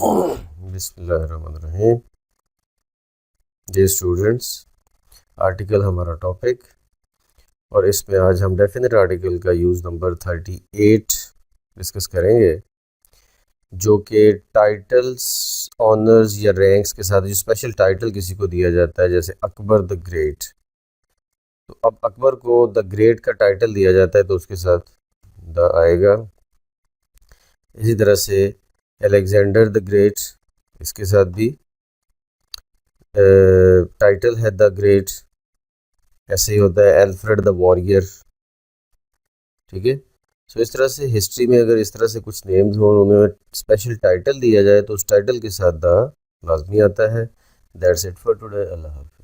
बिस्मिल्लाहिर्रहमानिर्रहीम। जी students, article हमारा topic और इसमें आज हम डेफिनेट आर्टिकल का यूज़ नंबर 38 डिस्कस करेंगे, जो कि टाइटल्स, ऑनर्स या रैंक्स के साथ जो स्पेशल टाइटल किसी को दिया जाता है, जैसे अकबर द ग्रेट। तो अब अकबर को द ग्रेट का टाइटल दिया जाता है तो उसके साथ द आएगा। इसी तरह से अलेक्जेंडर द ग्रेट, इसके साथ भी टाइटल है द ग्रेट। ऐसे ही होता है एल्फ्रेड द वॉरियर। ठीक है। सो इस तरह से हिस्ट्री में अगर इस तरह से कुछ नेम्स हो और उन्हें स्पेशल टाइटल दिया जाए तो उस टाइटल के साथ द लाजमी आता है। That's it for today. अल्लाह हाफ़िज़।